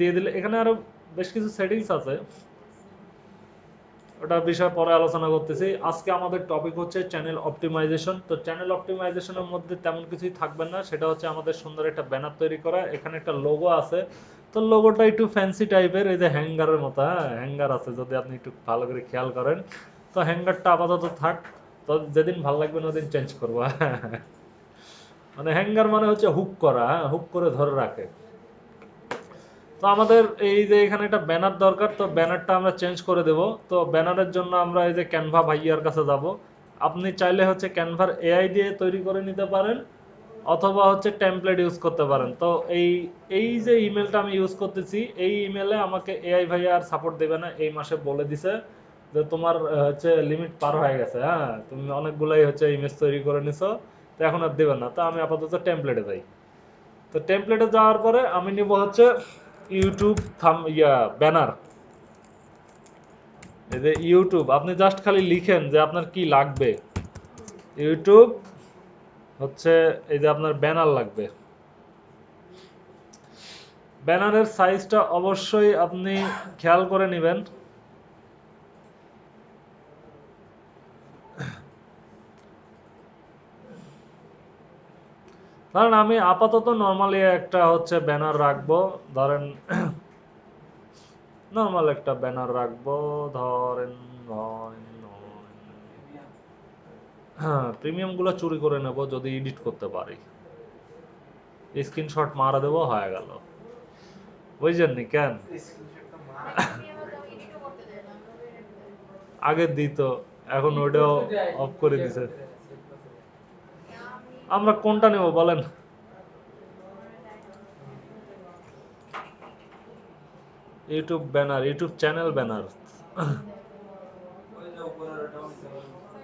দিয়ে দিলে এখানে আরো বেশ কিছু সেটিংস আছে, ওটা বিষয় পরে আলোচনা করতেছি। আজকে আমাদের টপিক হচ্ছে চ্যানেল অপটিমাইজেশন। তো চ্যানেল অপটিমাইজেশনের মধ্যে তেমন কিছুই থাকবে না, সেটা হচ্ছে আমাদের সুন্দর একটা ব্যানার তৈরি করা। এখানে একটা লোগো আছে, তো লোগোটা একটু ফ্যান্সি টাইপের, এই যে হ্যাঙ্গারের মতো, হ্যাঁ হ্যাঙ্গার আছে যদি আপনি একটু ভালো করে খেয়াল করেন। তো হ্যাঙ্গারটা আপাতত থাক, তো যেদিন ভালো লাগবে না ওদিন চেঞ্জ করবো। মানে হ্যাঙ্গার মানে হচ্ছে হুক করা, হুক করে ধরে রাখে। তো আমাদের এই যে এখানে একটা ব্যানার দরকার, তো ব্যানারটা আমরা চেঞ্জ করে দেব। তো ব্যানারের জন্য আমরা এই যে ক্যানভা ভাইয়ার কাছে যাব। আপনি চাইলে হচ্ছে ক্যানভার এআই দিয়ে তৈরি করে নিতে পারেন, অথবা হচ্ছে টেমপ্লেট ইউজ করতে পারেন। তো এই এই যে ইমেলটা আমি ইউজ করতেছি, এই ইমেলে আমাকে এআই ভাইয়া আর সাপোর্ট দেবে না, এই মাসে বলে দিছে যে তোমার হচ্ছে লিমিট পার হয়ে গেছে, হ্যাঁ তুমি অনেকগুলাই হচ্ছে ইমেজ তৈরি করে নিছো, তো এখন আর দেবে না। তো আমি আপাতত টেমপ্লেটে যাই। তো টেমপ্লেটে যাওয়ার পরে আমি নিব হচ্ছে ইউটিউব ব্যানার। এই যে ইউটিউব, আপনি জাস্ট খালি লিখেন যে আপনার কি লাগবে। ইউটিউব হচ্ছে এই যে আপনার ব্যানার লাগবে। ব্যানারের সাইজটা অবশ্যই আপনি খেয়াল করে নেবেন। কারণ আমি আপাতত নর্মালি একটা হচ্ছে ব্যানার রাখবো, ধরেন নর্মাল একটা ব্যানার রাখবো, ধরেন হ্যাঁ প্রিমিয়াম গুলো চুরি করে নেব যদি এডিট করতে পারি, স্ক্রিনশট মারা দেবো, হয়ে গেল। বুঝছেননি কেন? আগে দিত, এখন ওটাও অফ করে দিছে। আমরা কোনটা নেব বলেন? YouTube banner, YouTube channel banner,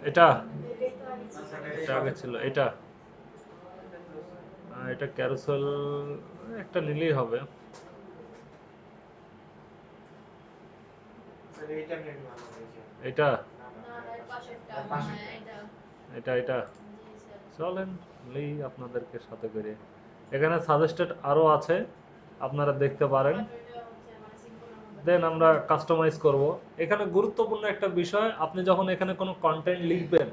এটা এটা আগে ছিল, এটা এটা ক্যারোসেল, একটা নিলেই হবে। এটা এটা এটা চলেন নেই আপনাদেরকে সাথে করে। এখানে সাজেস্টেড আরো আছে, আপনারা দেখতে পারেন। দেন আমরা কাস্টমাইজ করব। এখানে গুরুত্বপূর্ণ একটা বিষয়, আপনি যখন এখানে কোনো কন্টেন্ট লিখবেন,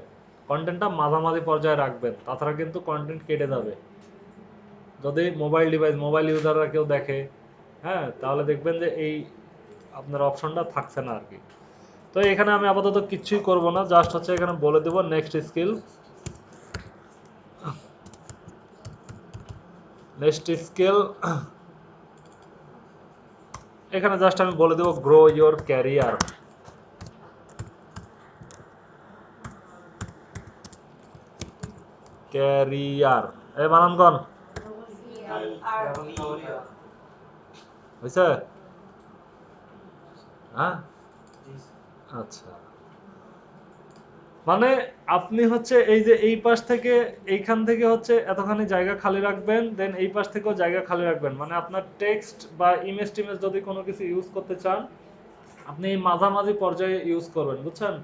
কন্টেন্টটা মাঝামাঝি পর্যায়ে রাখবেন, তাছাড়া কিন্তু কন্টেন্ট কেটে যাবে। যদি মোবাইল ইউজাররা কেউ দেখে, হ্যাঁ তাহলে দেখবেন যে এই আপনার অপশনটা থাকছে না আর কি। তো এখানে আমি আপাতত কিচ্ছুই করব না, জাস্ট হচ্ছে এখানে বলে দেব নেক্সট স্কিল। নেক্সট স্কিল এখানে জাস্ট আমি বলে দেব গ্রো ইওর ক্যারিয়ার। ক্যারিয়ার এই বানান কন হয়েছে? হ্যাঁ আচ্ছা, মানে আপনি হচ্ছে এই যে এই পাশ থেকে এইখান থেকে হচ্ছে এতখানি জায়গা খালি রাখবেন, দেন এই পাশ থেকেও জায়গা খালি রাখবেন। মানে আপনার টেক্সট বা ইমেজ টিমেজ যদি কোনো কিছু ইউজ করতে চান, আপনি এই মাঝামাঝি পর্যায়ে ইউজ করবেন, বুঝছেন?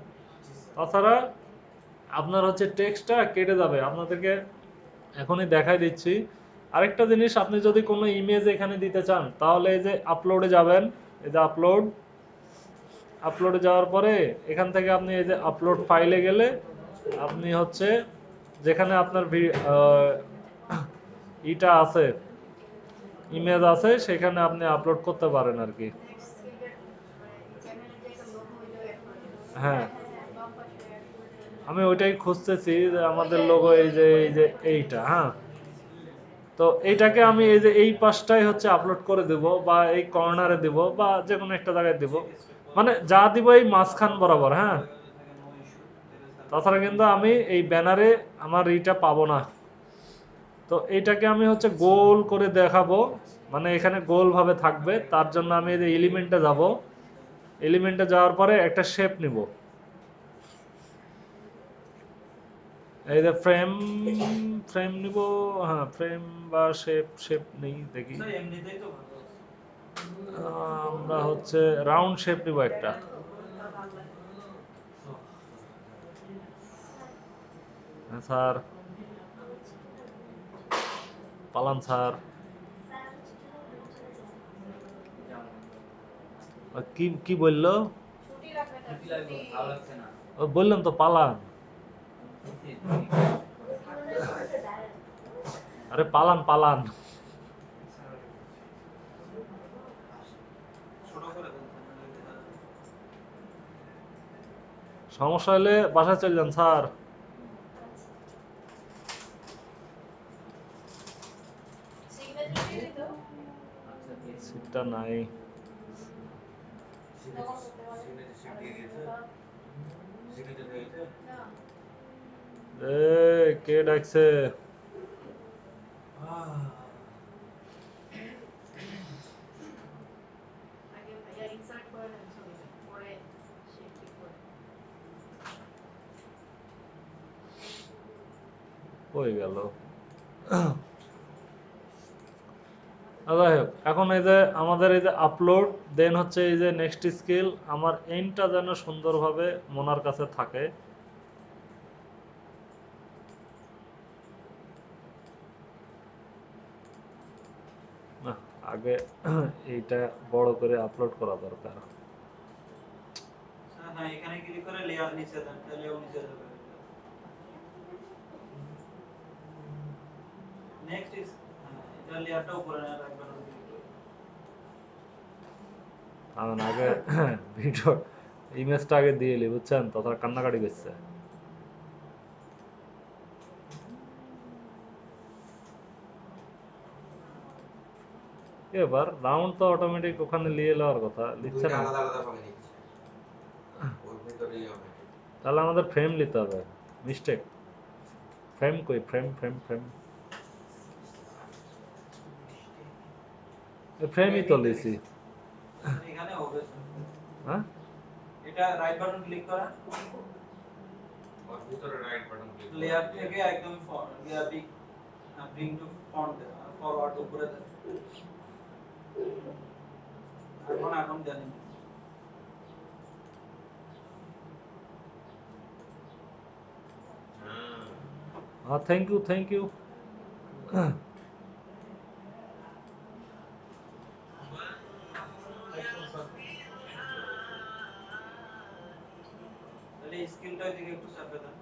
তাছাড়া আপনার হচ্ছে টেক্সটটা কেটে যাবে। আপনাদেরকে এখনই দেখাই দিচ্ছি আরেকটা জিনিস, আপনি যদি কোনো ইমেজ এখানে দিতে চান, তাহলে এই যে আপলোডে যাবেন, এই যে আপলোডে যাওয়ার পরে এখান থেকে আপনি এই যে আপলোড ফাইলে গেলে আপনি হচ্ছে যেখানে আপনার ইটা আছে, ইমেজ আছে, সেখানে আপনি আপলোড করতে পারেন আর কি। হ্যাঁ আমি ওইটাই খুঁজতেছি যে আমাদের লোগো এই যে এইটা, হ্যাঁ তো এইটাকে আমি এই যে এই পাশটাই হচ্ছে আপলোড করে দেব, বা এই কর্নারে দেব, বা যে কোনো একটা জায়গায় দেব। মানে যা দিব এই মাঝখান বরাবর, হ্যাঁ তাছাড়া কিন্তু আমি এই ব্যানারে আমার এইটা পাবো না। তো এইটাকে আমি হচ্ছে গোল করে দেখাবো, মানে এখানে গোল ভাবে থাকবে। তার জন্য আমি এই যে এলিমেন্টে যাব, এলিমেন্টে যাওয়ার পরে একটা শেপ নিব, এই যে ফ্রেম, ফ্রেম নিব। হ্যাঁ ফ্রেম বা শেপ, শেপ নেই দেখি, আমরা হচ্ছে রাউন্ড শেপ নিব একটা। হ্যাঁ স্যার, পালান স্যার। কি কি বললো? ছুটি লাগবে তার ছুটি ভালো লাগছে না। ও বললাম তো পালান। আরে পালান পালান। ছোট করে দেন তো, নাহলে দেখা যাবে। সমস্যা হলে বাসায় চলে যান স্যার। সিগনেচার দিয়ে দিত। আচ্ছা দিয়ে দিন। সিটটা নাই। সিগনেচার শিট দিয়ে দিয়েছে। সিগনেচার হয়ে গেছে না। এ কে ডাকছে? আগে ভাইয়া ইনসার্ট করে দেন ছবিটা, পরে শেপ ঠিক করে। হয়ে গেল। যাই হোক, এখন এই যে আমাদের এই যে আপলোড, দেন হচ্ছে এই যে নেক্সট স্কিল, আমার এন্ডটা যেন সুন্দরভাবে মোনার কাছে থাকে। না, আগে এইটা বড় করে আপলোড করা দরকার। হ্যাঁ, এখানে ক্লিক করে লেয়ার নিচে দেন, তাহলে ও নিচে যাবে। নেক্সট ইজ, হ্যাঁ এটা লেয়ারটা উপরে না রাখবেন না, ক্লিক করে। আমি আগে ভিডিও ইমেজটা আগে দিয়ে এলি, বুঝছেন, তথা কান্নাকাটি করছে। এবার রাউন্ড তো অটোমেটিক ওখানে নিয়ে যাওয়ার কথা, লিখছে না। আলাদা আলাদা ভাবে নিচ্ছে, ওর ভিতরেই হবে। তাহলে আমাদের ফ্রেম নিতে হবে। মিস্টেক। ফ্রেম কই? ফ্রেম ফ্রেম ফ্রেম ফ্রেমই তো লিছি। এখানে হবে। হ্যাঁ, এটা রাইট বাটন ক্লিক করেন, ওর ভিতরে রাইট বাটন ক্লিক করে লেয়ার থেকে একদম layer bring to font forward উপরে দেন। এখন দেন। হ্যাঁ, থ্যাংক ইউ থ্যাংক ইউ। তাহলে স্কিলটা এদিকে একটু চাপে দেন।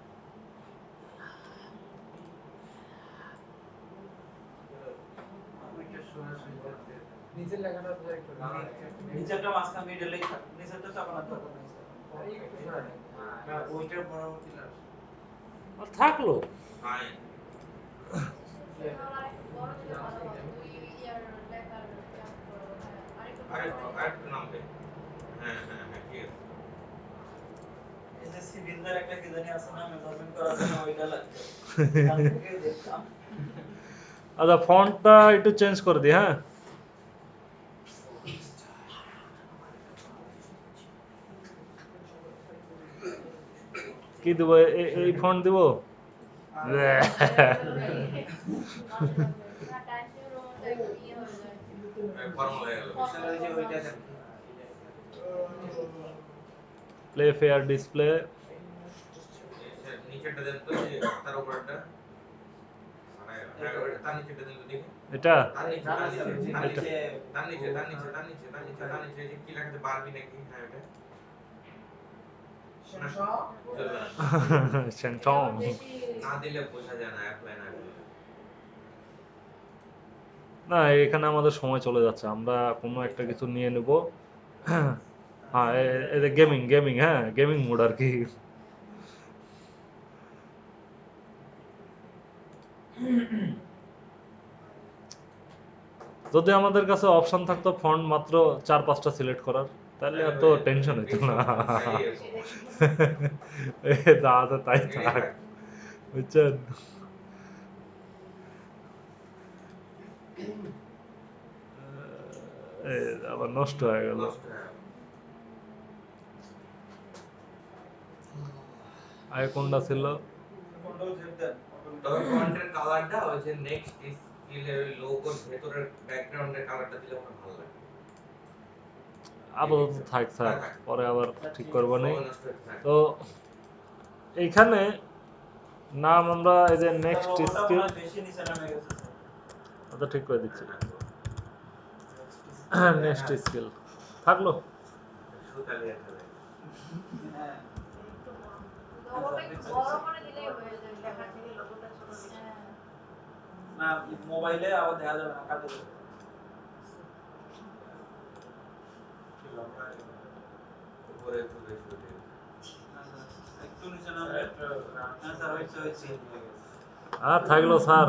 ওইটা সরাসরি করতে দেন। নিচের লেখাটা ধরে একটু ডাউন নিচেরটা মাঝখান মিডলেই থাক, নিচেরটা চাপানোর দরকার নেই স্যার। একটু সরাই নেন। না ওইটার পরবর্তী লাস্ট থাকলো। হ্যাঁ, আরেকটু নামবে। হ্যাঁ হ্যাঁ হ্যাঁ, ঠিক আছে। এই যে সিভিলদের একটা কি জানি আছে না, মেজারমেন্ট করার জন্য ওইটা লাগবে। এখান থেকে দেখলাম। আচ্ছা, ফন্টটা একটু চেঞ্জ করে দিই। হ্যাঁ, কি দেবো? এই ফন্ট দিব? ফর্মুলা হয়ে গেল। আসলে ওই যে ওইটা দেন। Play fair display. নিচেরটা দেন তো, এই যে খাতার উপরেরটা। হ্যাঁ, তার নিচেরটা দেন তো দেখি। এটা তার নিচে, না তার না স্যার, নিচে, ওই যে তার নিচে, নিচে তার নিচে, তার নিচে, তার নিচে, তার নিচে, তার নিচে, এই যে কি লেখা আছে, বারবি নাকি? হ্যাঁ, ওটা চলবে না। সেন্টং। না দিলে বোঝা যায় না, অ্যাপ্লাই না করলে। না, এখানে আমাদের সময় চলে যাচ্ছে, আমরা কোনো একটা কিছু নিয়ে নেব। হ্যাঁ, এই যে গেমিং গেমিং, হ্যাঁ গেমিং মোড আর কি। যদি আমাদের কাছে অপশন থাকতো ফন্ট মাত্র 4-5টা সিলেক্ট করার, তাহলে তাহলে এত হয়ে যেত, টেনশন হতো বেশি না। অপশন চাই এরকম। যা আছে তাই এটাই থাক, থাক। বুঝছেন। আবার নষ্ট হয়ে গেল। নষ্ট হয়ে গেল। আগে কোনটা ছিল? কন্ট্রোল জেড দেন তবে অটোমেটিক। ফন্টের কালারটা ওই যে নেক্সট স্কিলের ওই লোগোর ভেতরের ব্যাকগ্রাউন্ডের কালারটা দিলে মনে হয় ভালো লাগবে। আপাতত থাক স্যার, থাক, থাক। পরে আবার আচ্ছা, ঠিক ঠিক করবো নি। সময় নষ্ট হতে থাক। তো এইখানে নাম আমরা এই যে স্যার নেক্সট লোগোটা মনে স্কিল, হয় বেশি নিচে নামে গেছে স্যার। আচ্ছা ঠিক করে দিচ্ছি। নেক্সট স্কিল নেক্সট স্কিল থাকলো। শুধু চালিয়ে ফেলে। হ্যাঁ লোগোটা একটু বড় করে দিলেই হয়ে যায়, লেখার থেকে লোগোটা ছোট দিলে। না মোবাইলে আবার দেখা যাবে না, কাটে যাবে। উপরে একটু বেশি উঠে গেছে। আচ্ছা, একটু নিচে নামলে হ্যাঁ স্যার হয়েছে আর থাকলো স্যার।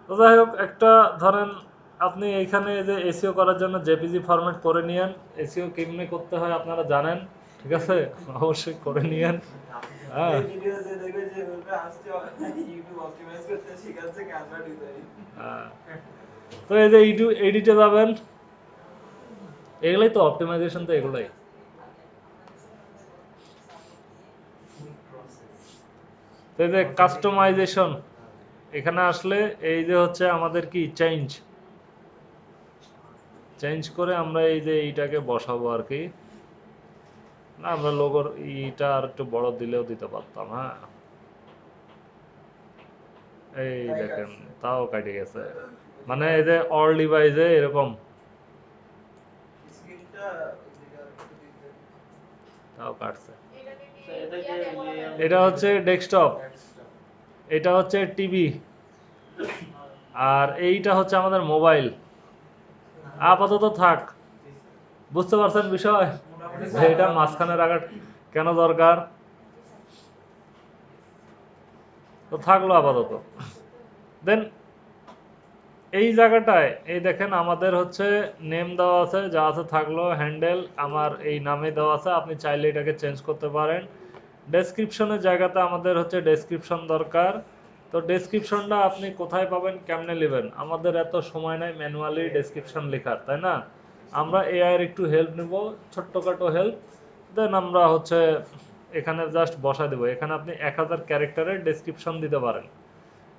তো যাই হোক, একটা ধরেন আপনি এইখানে যে এসইও করার জন্য জেপিজি ফরম্যাট করে নিয়েন। এসইও কেমনে করতে হয় আপনারা জানেন, ঠিক আছে, অবশ্যই করে নিয়েন। হ্যাঁ এই ভিডিও যে দেখবে যে বলবে আজকে ইউটিউব অপটিমাইজ করতে শিখাচ্ছে ক্যানভা ডিজাইন। হ্যাঁ। তো এই যে এডিটে যাবেন, এগুলাই তো অপটিমাইজেশন, তো এগুলাই। তো এই যে কাস্টমাইজেশন, এখানে আসলে এই যে হচ্ছে আমাদের কি চেঞ্জ করে আমরা এই যে এইটাকে বসাবো আর কি। না, আমরা লোগোর ইটা আর একটু বড় দিলেও দিতে পারতাম। হ্যাঁ, এই দেখেন তাও কাটে গেছে। মানে এই যে অল ডিভাইসে এরকম স্ক্রিনটা ওইদিকে আরেকটু দিতে। তাও কাটছে। এটাকে কি এটাকে এটা হচ্ছে ডেস্কটপ, এটা হচ্ছে টিভি, আর এইটা হচ্ছে আমাদের মোবাইল। আপাতত থাক, বুঝতে পারছেন বিষয়, যে এটা মাঝখানে রাখা কেন দরকার। তো থাকলো আপাতত। দেন এই জায়গাটায় এই দেখেন আমাদের হচ্ছে নেম দেওয়া আছে, যা আছে থাকলো, হ্যান্ডেল আমার এই নামে দেওয়া আছে, আপনি চাইলে এটাকে চেঞ্জ করতে পারেন। ডেসক্রিপশনের জায়গাতে আমাদের হচ্ছে ডেসক্রিপশন দরকার। তো ডেসক্রিপশনটা আপনি কোথায় পাবেন, কেমনে নেবেন, আমাদের এত সময় নাই ম্যানুয়ালি ডেসক্রিপশন লেখার, তাই না। আমরা এআই এর একটু হেল্প নিব, ছোট্টখাটো হেল্প। দেন আমরা হচ্ছে এখানে জাস্ট বসা দেবো। এখানে আপনি 1000 ক্যারেক্টারের ডেসক্রিপশন দিতে পারেন।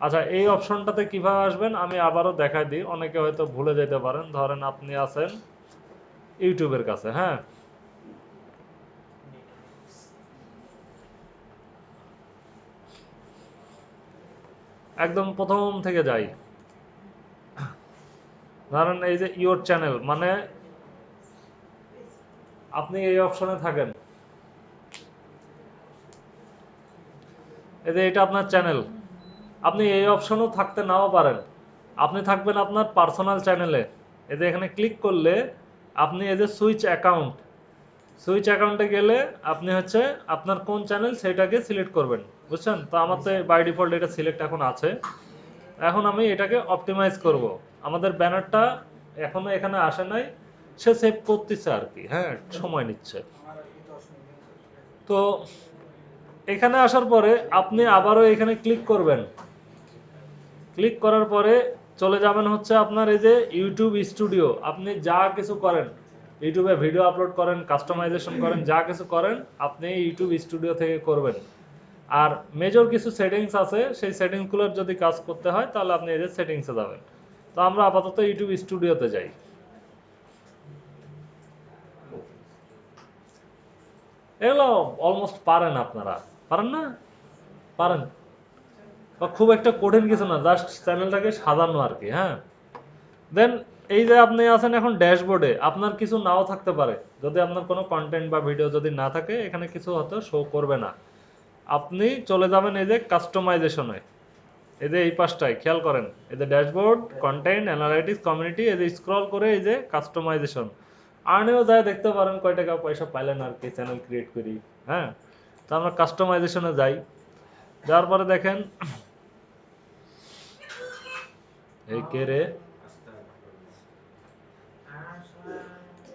আচ্ছা, এই অপশনটাতে কিভাবে আসবেন আমি আবারও দেখাই দিই, অনেকে হয়তো ভুলে যেতে পারেন। ধরেন আপনি আছেন ইউটিউবের কাছে, হ্যাঁ, একদম প্রথম থেকে যাই। ধরেন এই যে ইওর চ্যানেল, মানে আপনি এই অপশনে থাকেন, এই যে এটা আপনার চ্যানেল। আপনি এই অপশনও থাকতে নাও পারেন, আপনি থাকবেন আপনার পার্সোনাল চ্যানেলে। এই যে এখানে ক্লিক করলে আপনি এই যে সুইচ অ্যাকাউন্টে গেলে আপনি হচ্ছে আপনার কোন চ্যানেল সেটাকে সিলেক্ট করবেন, বুঝছেন। তো আমার তো বাই ডিফল্ট এটা সিলেক্ট এখন আছে। এখন আমি এটাকে অপটিমাইজ করব। আমাদের ব্যানারটা এখনো এখানে আসে নাই, সে সেভ করতেছে আর কি, হ্যাঁ, সময় নিচ্ছে। আমার আর কি 10 মিনিট আছে। তো এখানে আসার পরে আপনি আবারও এখানে ক্লিক করবেন। ক্লিক করার পরে চলে যাবেন হচ্ছে আপনার এই যে ইউটিউব স্টুডিও। আপনি যা কিছু করেন, ইউটিউবে ভিডিও আপলোড করেন, কাস্টমাইজেশন করেন, যা কিছু করেন আপনি ইউটিউব স্টুডিও থেকে করবেন। আর মেজর কিছু সেটিংস আছে, সেই সেটিংসগুলোর যদি কাজ করতে হয় তাহলে আপনি এই যে সেটিংসে যাবেন। তো আমরা আপাতত ইউটিউব স্টুডিওতে যাই। এগুলো অলমোস্ট পারেন আপনারা, পারেন না, পারেন, বা খুব একটা কঠিন কিছু না, জাস্ট চ্যানেলটাকে সাজানো আর কি। হ্যাঁ, দেন এই যে আপনি আছেন এখন ড্যাশবোর্ডে, আপনার কিছু নাও থাকতে পারে, যদি আপনার কোনো কন্টেন্ট বা ভিডিও যদি না থাকে এখানে কিছু হয়তো শো করবে না। আপনি চলে যাবেন এই যে কাস্টমাইজেশনে, এই যে এই পাশটায় খেয়াল করেন, এই যে ড্যাশবোর্ড, কন্টেন্ট, অ্যানালাইটিক্স, কমিউনিটি, এই যে স্ক্রল করে এই যে কাস্টমাইজেশন। আর্নেও যায় দেখতে পারেন কয় টাকা পয়সা পাইলেন আর কি, চ্যানেল ক্রিয়েট করি। হ্যাঁ, তো আমরা কাস্টমাইজেশনে যাই। যাওয়ার পরে দেখেন এই কে রে,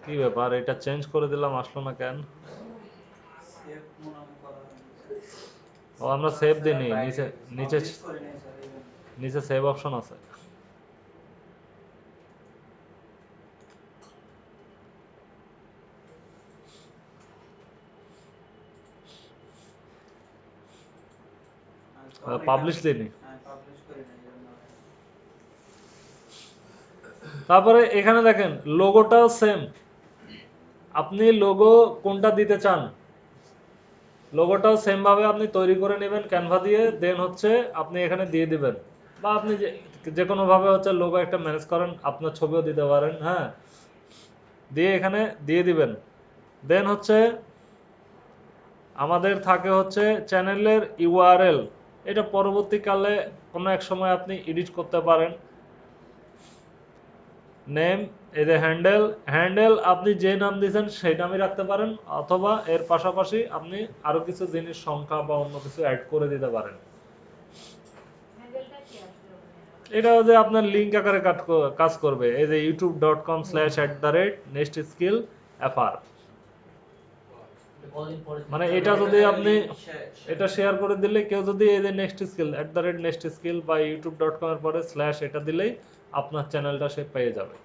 কি ব্যাপার, এটা চেঞ্জ করে দিলাম আসলো না কেন। সেভ মনে হয় করা হয়নি। ও আমরা সেভ দিইনি, নিচে নিচে পাবলিশ করে নেই স্যার এই জন্য। নিচে সেভ অপশন আছে। পাবলিশ দিইনি। হ্যাঁ পাবলিশ করে নেই এই জন্য। তারপরে এখানে দেখেন লোগোটাও সেম, আপনি লোগো কোনটা দিতে চান লোগোটাও সেম ভাবে আপনি তৈরি করে নেবেন ক্যানভা দিয়ে, দেন হচ্ছে আপনি এখানে দিয়ে দিবেন। বা আপনি যে কোনো ভাবে হচ্ছে লোগো একটা ম্যানেজ করেন, আপনার ছবিও দিতে পারেন। হ্যাঁ, দিয়ে এখানে দিয়ে দিবেন। দেন হচ্ছে আমাদের থাকে হচ্ছে চ্যানেলের ইউআরএল, এটা পরবর্তীকালে কোনো এক সময় আপনি এডিট করতে পারেন। নেম, এই যে হ্যান্ডেল, হ্যান্ডেল আপনি যে নাম দিয়েছেন সেই নামই রাখতে পারেন, অথবা এর পাশাপাশি আপনি আরো কিছু জিনিস সংখ্যা বা অন্য কিছু অ্যাড করে দিতে পারেন। হ্যান্ডেলটা কি আসলে ওখানে? এটা যে আপনার লিঙ্ক আকারে কাজ করবে, এই যে youtube.com/@nextskillfr, মানে এটা যদি আপনি এটা শেয়ার করে দিলে কেউ যদি এই যে next skill বা youtube.com এর পরে স্ল্যাশ এটা দিলেই আপনার চ্যানেলটা সে পেয়ে যাবে।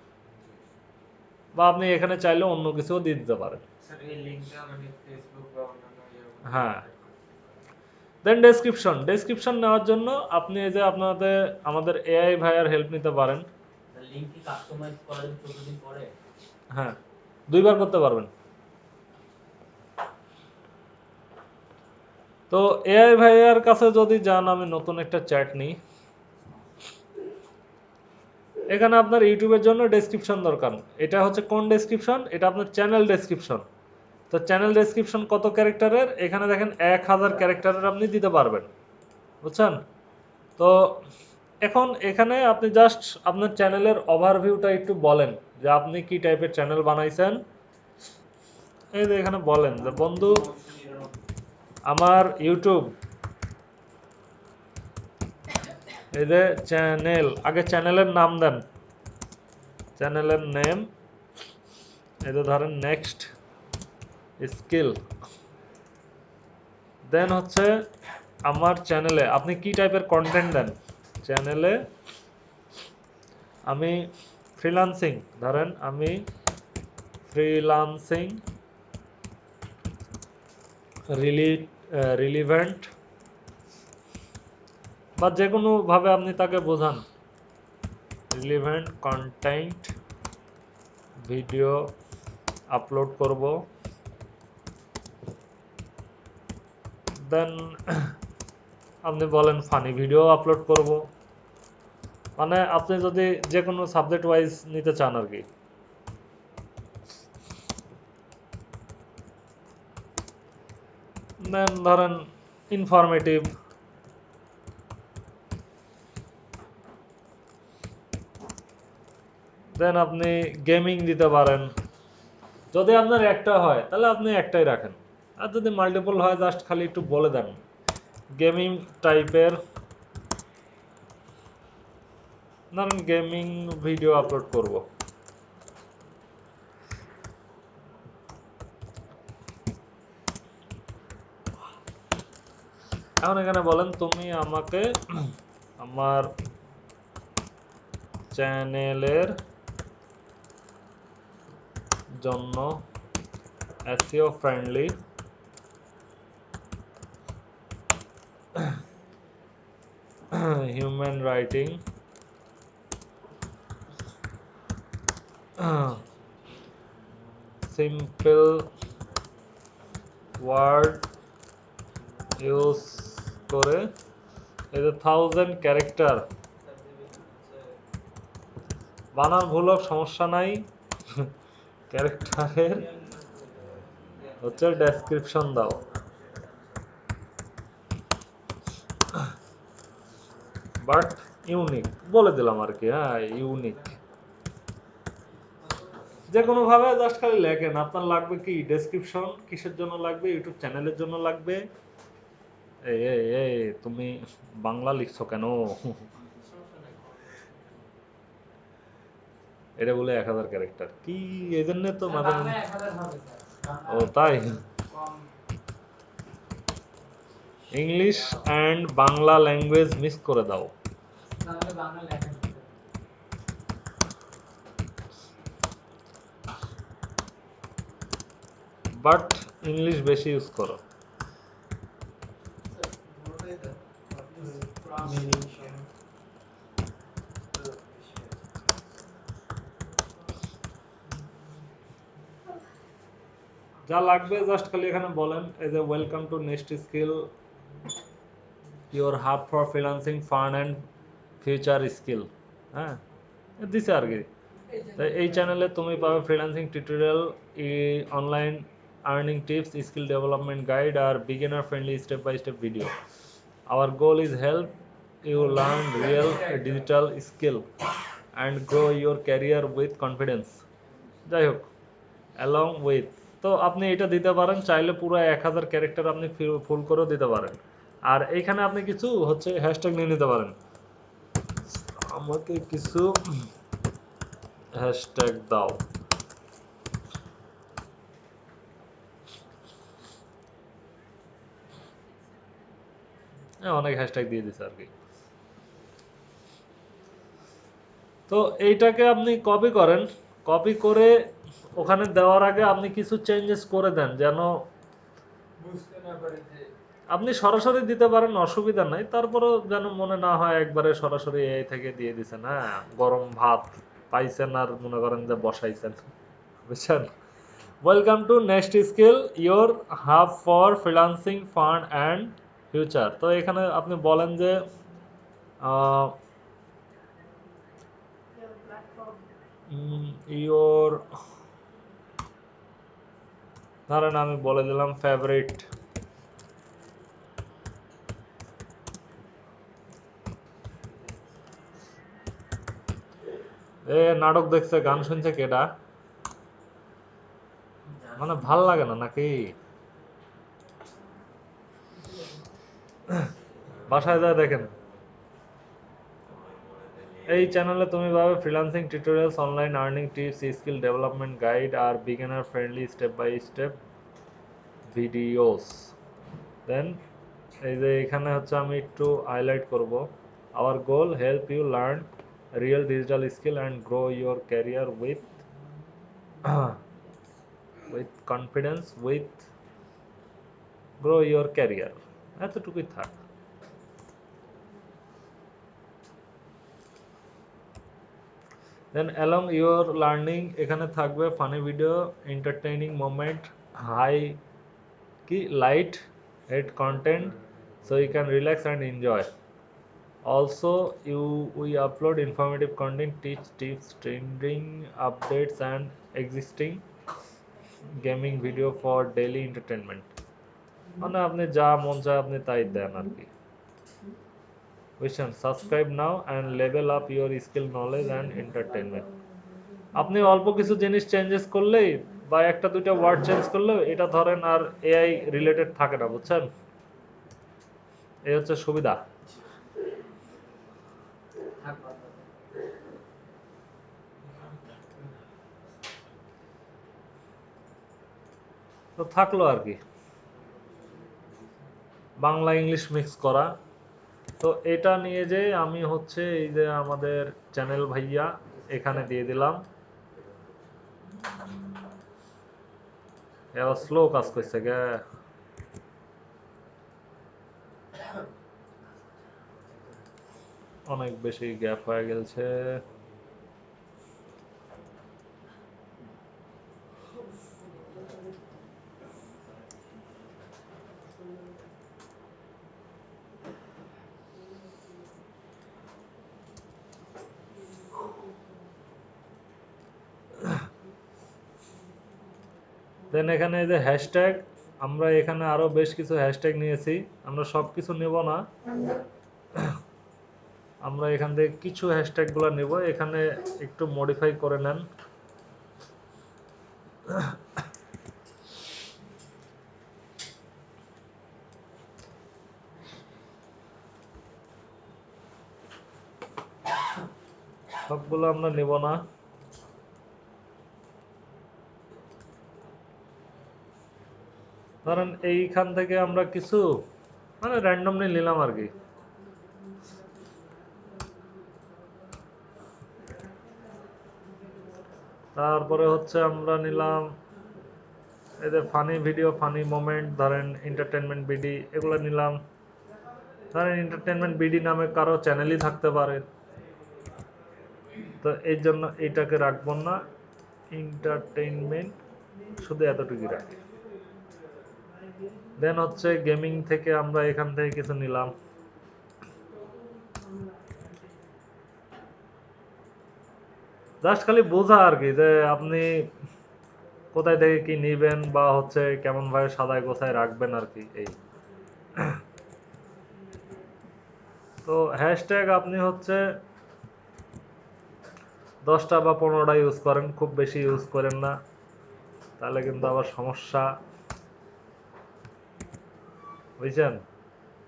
বা আপনি এখানে চাইলে অন্য কিছুও দিয়ে দিতে পারেন। স্যার এই লিংকটা মানে ফেসবুক বা অন্যান্য হ্যাঁ। দেন ডেসক্রিপশন নেওয়ার জন্য আপনি এই যে আমাদের এআই ভাইয়ার হেল্প নিতে পারেন। লিংক কি কাস্টমাইজ করা যাবে 14 দিন পরে? হ্যাঁ, 2বার করতে পারবেন। তো এআই ভাইয়ার কাছে যদি যান, আমি নতুন একটা চ্যাট নিই। এখানে আপনার ইউটিউবের জন্য ডেসক্রিপশন দরকার। এটা হচ্ছে কোন ডেসক্রিপশন? এটা আপনার চ্যানেল ডেসক্রিপশন। তো চ্যানেল ডেসক্রিপশন কত ক্যারেক্টারের? এখানে দেখেন 1000 ক্যারেক্টারের আপনি দিতে পারবেন, বুঝছেন? তো এখন এখানে আপনি জাস্ট আপনার চ্যানেলের ওভারভিউটা একটু বলেন যে আপনি কি টাইপের চ্যানেল বানাইছেন। এই যে এখানে বলেন যে বন্ধু আমার ইউটিউব, এই যে চ্যানেল, আগে চ্যানেলের নাম দেন, চ্যানেলের নেম, এই যে ধরেন নেক্সট স্কিল। দেন হচ্ছে আমার চ্যানেলে আপনি কি টাইপের কন্টেন্ট দেন। চ্যানেলে আমি ফ্রিল্যান্সিং, ধরেন আমি ফ্রিল্যান্সিং রিলিভেন্ট, বা যে কোনোভাবে আপনি তাকে বোঝান, রিলিভেন্ট কন্টেন্ট ভিডিও আপলোড করব। দেন আপনি বলেন ফানি ভিডিও আপলোড করব, মানে আপনি যদি যে কোনো সাবজেক্ট ওয়াইজ নিতে চান আর কি। দেন ধরেন ইনফরমেটিভ, দেন আপনি গেমিং দিতে পারেন। যদি আপনার একটা হয় তাহলে আপনি একটাই রাখেন, আর যদি মাল্টিপল হয় জাস্ট খালি একটু বলে দেন গেমিং টাইপের, ধরেন গেমিং ভিডিও আপলোড করব। এখন এখানে বলেন তুমি আমাকে আমার চ্যানেলের জন্য SEO friendly human writing simple word use করে, এই যে 1000 ক্যারেক্টার, বানান ভুল হোক সমস্যা নাই, ক্যারেক্টারের হচ্ছে ডেসক্রিপশন দাও। বাট ইউনিক বলে দিলাম আর কি। হ্যাঁ, ইউনিক যে কোনো ভাবে জাস্ট খালি লেখেন আপনার লাগবে কি ডেসক্রিপশন, কিসের জন্য লাগবে, ইউটিউব চ্যানেলের জন্য লাগবে। এই এই এই তুমি বাংলা লিখছো কেন? এটা বলে 1000 ক্যারেক্টার কি, এই জন্য তো মাথা। বাংলা 1000 হবে স্যার। ও তাই? কম English and Bangla language mix করে দাও। তাহলে বাংলা লেখা আছে। বাট ইংলিশ বেশি ইউজ করো। যা লাগবে জাস্ট খালি এখানে বলেন এই যে welcome to next skill, your hub for freelancing fun and future skill. হ্যাঁ, দিছে আর কি। তো এই চ্যানেলে তুমি পাবে freelancing tutorial, online earning tips, skill development guide আর beginner friendly step by step video. Our goal is help you learn real digital skill and grow your career with confidence. যাই হোক, along with, তো আপনি এটা দিতে পারেন, চাইলে পুরো 1000 ক্যারেক্টার আপনি ফুল করেও দিতে পারেন। আর এইখানে আপনি কিছু হচ্ছে হ্যাশট্যাগ নিয়ে নিতে পারেন। আমাকে কিছু হ্যাশট্যাগ দাও। অনেক হ্যাশট্যাগ দিয়ে দিছে আর কি। তো এইটাকে আপনি কপি করেন, কপি করে ওখানে দেওয়ার আগে আপনি কিছু চেঞ্জেস করে দেন, যেন বুঝতে না পারে যে আপনি সরাসরি দিতে পারেন, অসুবিধা নাই, তারপরেও যেন মনে না হয় একবারে সরাসরি এই থেকে দিয়ে দিছেন। হ্যাঁ, গরম ভাত পাইছেন আর মনে করেন যে বসাইছেন, বুঝছেন। Welcome to next skill, your hub for freelancing fund and future. তো এখানে আপনি বলেন যে your platform. ইয়োর, ধরেন আমি বলে দিলাম ফেভারিট নাটক দেখছে, গান শুনছে কেডা, মানে ভাল লাগে না নাকি? বাসায় যায় দেখেন। এই চ্যানেলে তুমি পাবে freelancing tutorials, online earning tips, skill development guide আর beginner friendly step by step videos. Then এই যে এখানে হচ্ছে আমি একটু হাইলাইট করব, our goal help you learn real digital skill and grow your career with confidence, with grow your career. এতটুকুই থাক। দেন অ্যালং ইউর লার্নিং, এখানে থাকবে funny video, entertaining moment, high key light head content, so you can relax and enjoy. Also, we upload informative content, teach tips, trending updates, and existing gaming video for daily entertainment. মানে আপনি যা মন চায় আপনি তাই দেন আর কি। বুঝছেন? Subscribe now and level up your skill, knowledge and entertainment. আপনি অল্প কিছু জিনিস চেঞ্জেস করলেই বা একটা দুইটা ওয়ার্ড চেঞ্জ করলেও এটা ধরেন আর এআই রিলেটেড থাকে না, বুঝছেন? এই হচ্ছে সুবিধা। তো থাকলো আর কি, বাংলা ইংলিশ মিক্স করা। তো এটা নিয়ে যে আমি হচ্ছে এই যে আমাদের চ্যানেল ভাইয়া এখানে দিয়ে দিলাম। এবার স্লো কাজ করছে গে, অনেক বেশি গ্যাপ হয়ে গেছে। দেন এখানে এই যে হ্যাশট্যাগ, আমরা এখানে আরো বেশ কিছু হ্যাশট্যাগ নিয়েছি, আমরা সব কিছু নেব না, আমরা এখান থেকে কিছু হ্যাশট্যাগ গুলো নেব, এখানে একটু মডিফাই করে নেন। সবগুলো আমরা নেব না, ধরেন এইখান থেকে আমরা কিছু মানে র্যান্ডমলি নিলাম আর কি। তারপরে হচ্ছে আমরা নিলাম এদের ফানি ভিডিও, ফানি মোমেন্ট, ধরেন এন্টারটেনমেন্ট বিডি, এগুলো নিলাম। ধরেন এন্টারটেনমেন্ট বিডি নামে কারো চ্যানেলই থাকতে পারে, তো এই জন্য এইটাকে রাখবো না, এন্টারটেনমেন্ট শুধু এতটুকুই রাখি। দেন হচ্ছে গেমিং থেকে আমরা এখান থেকে কিছু নিলাম, জাস্ট খালি বোঝা আর কি যে আপনি কোথায় থেকে কি নিবেন বা হচ্ছে কেমন ভাবে সাজায় গোছায় রাখবেন আর কি এই। তো হ্যাশট্যাগ আপনি হচ্ছে 10টা বা 15টা ইউজ করেন, খুব বেশি ইউজ করেন না, তাহলে কিন্তু আবার সমস্যা, বুঝছেন?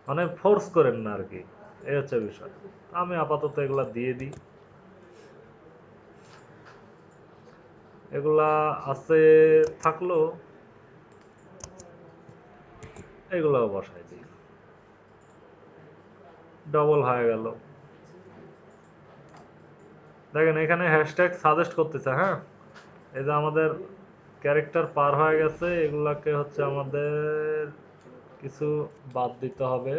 মানে ফোর্স করেন না আর কি, এই হচ্ছে বিষয়। আমি আপাতত এগুলা দিয়ে দিই, এগুলা আছে থাকলো, এগুলাও বসাই দিই, ডবল হয়ে গেল। দেখেন এখানে হ্যাশট্যাগ সাজেস্ট করতেছে, হ্যাঁ এই যে আমাদের ক্যারেক্টার পার হয়ে গেছে, এগুলাকে হচ্ছে আমাদের কিছু বাদ দিতে হবে।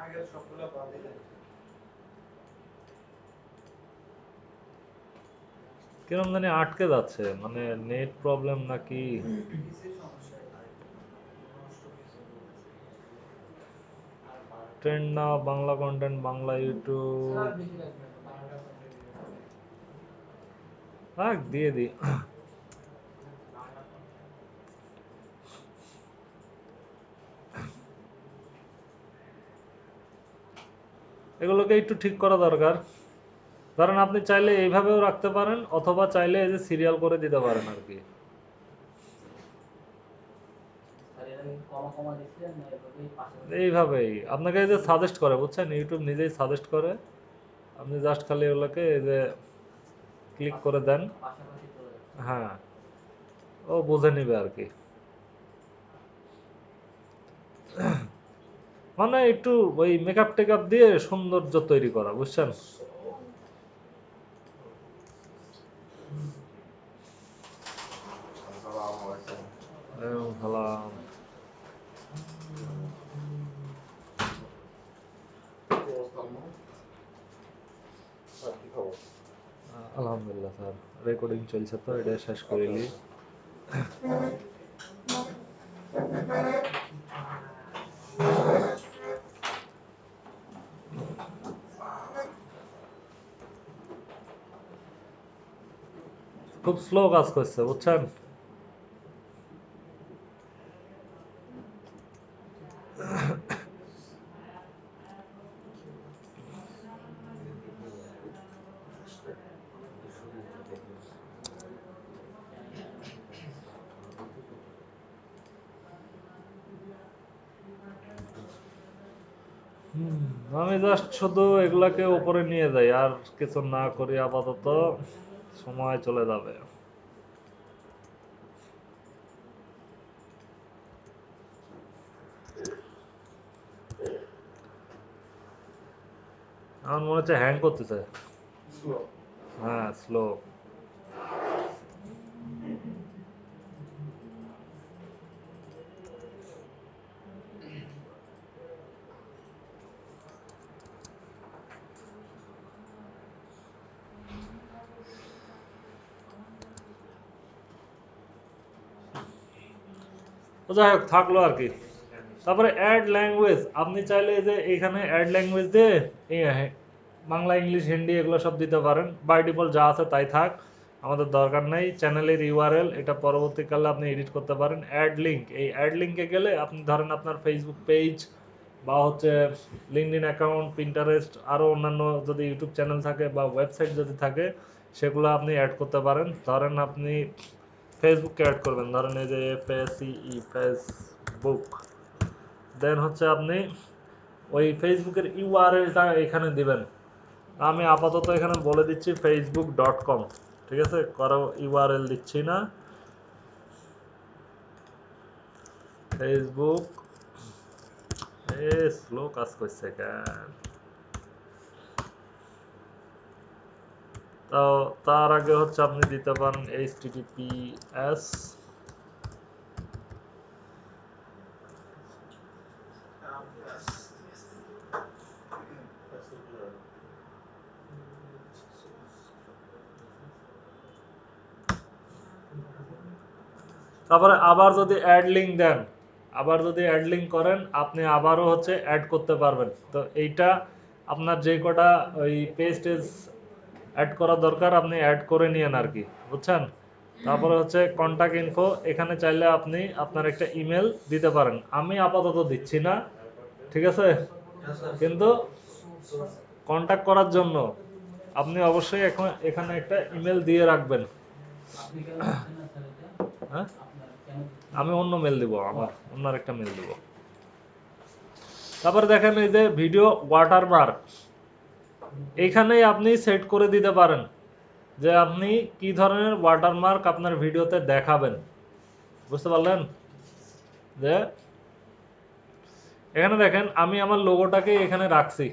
আগের সবগুলো বাদই দেন। কিরম জানি আটকে যাচ্ছে, মানে নেট প্রবলেম নাকি? পিসির সমস্যা এটা। নষ্ট কিছু বলতেছে। ট্রেন্ড না বাংলা কন্টেন্ট, বাংলা ইউটিউব, আর বেশি লাগবে না, 12টা কন্টেন্ট। হ্যাঁ দিয়ে দিই। এগুলোকে একটু ঠিক করা দরকার। ধরেন আপনি চাইলে এইভাবেও রাখতে পারেন, অথবা চাইলে এই যে সিরিয়াল করে দিতে পারেন আর কি। আর এর আগে কমা কমা দিছিলেন না এভাবেই পাশাপাশি? এইভাবেই আপনাকে এই যে সাজেস্ট করে, বুঝছেন, ইউটিউব নিজেই সাজেস্ট করে, আপনি জাস্ট খালি এগুলোকে এই যে ক্লিক করে দেন, পাশাপাশি চলে যাচ্ছে। হ্যাঁ ও বুঝে নিবে আর কি। মানে একটু ওই মেকআপ টেকআপ দিয়ে সৌন্দর্য তৈরি করা, বুঝছেন? ভালো। আলহামদুলিল্লাহ স্যার, রেকর্ডিং চলছে তো এটা শেষ করিলি। খুব স্লো কাজ করছে, বুঝছেন? আমি জাস্ট শুধু এগুলাকে উপরে নিয়ে যাই, আর কিছু না করি আপাতত, সময় চলে যাবে। আমার মনে হচ্ছে হ্যাং করতেছে। হ্যাঁ স্লো। তো যাই হোক থাকলো আর কি। তারপরে অ্যাড ল্যাঙ্গুয়েজ, আপনি চাইলে এই যে এইখানে অ্যাড ল্যাঙ্গুয়েজ দিয়ে বাংলা ইংলিশ হিন্দি এগুলো সব দিতে পারেন, বাই ডিফল্ট যা আছে তাই থাক, আমাদের দরকার নেই। চ্যানেলের ইউআরএল এটা পরবর্তীকালে আপনি এডিট করতে পারেন। অ্যাড লিঙ্ক, এই অ্যাড লিঙ্কে গেলে আপনি ধরেন আপনার ফেসবুক পেজ বা হচ্ছে লিঙ্কডইন অ্যাকাউন্ট, পিন্টারেস্ট, আরও অন্যান্য যদি ইউটিউব চ্যানেল থাকে বা ওয়েবসাইট যদি থাকে সেগুলো আপনি অ্যাড করতে পারেন। ধরেন আপনি ফেসবুককে অ্যাড করবেন, ধরেন এই যে FACE ফেসবুক, দেন হচ্ছে আপনি ওই ফেসবুকের ইউআরএলটা এখানে দিবেন। আমি আপাতত এখানে বলে দিচ্ছি facebook.com, ঠিক আছে, কারো ইউআরএল দিচ্ছি না, ফেসবুক। এ স্লো কাজ করছে কেন? তো তার আগে হচ্ছে আপনি দিতে পারেন HTTPS, তারপরে আবার যদি অ্যাড লিঙ্ক দেন, আবার যদি অ্যাড লিঙ্ক করেন আপনি আবারও হচ্ছে অ্যাড করতে পারবেন। তো এইটা আপনার যে কটা ওই পেজ টেজ অ্যাড করা দরকার আপনি অ্যাড করে নিয়েন আর কি, বুঝছেন। তারপরে হচ্ছে কন্টাক্ট ইনফো, এখানে চাইলে আপনি আপনার একটা ইমেল দিতে পারেন। আমি আপাতত দিচ্ছি না, ঠিক আছে, কিন্তু কন্টাক্ট করার জন্য আপনি অবশ্যই এখন এখানে একটা ইমেল দিয়ে রাখবেন। আপনি কেন দিচ্ছেন না স্যার এটা? হ্যাঁ, আপনার কেন দিচ্ছেন? আমি অন্য মেল দিব, আমার অন্য একটা মেল দিব। তারপর দেখেন এই যে ভিডিও ওয়াটারমার্ক, এইখানেই আপনি সেট করে দিতে পারেন যে আপনি কি ধরনের ওয়াটারমার্ক আপনার ভিডিওতে দেখাবেন, বুঝতে পারলেন। যে এখানে দেখেন আমি আমার লোগোটাকে এখানে রাখছি,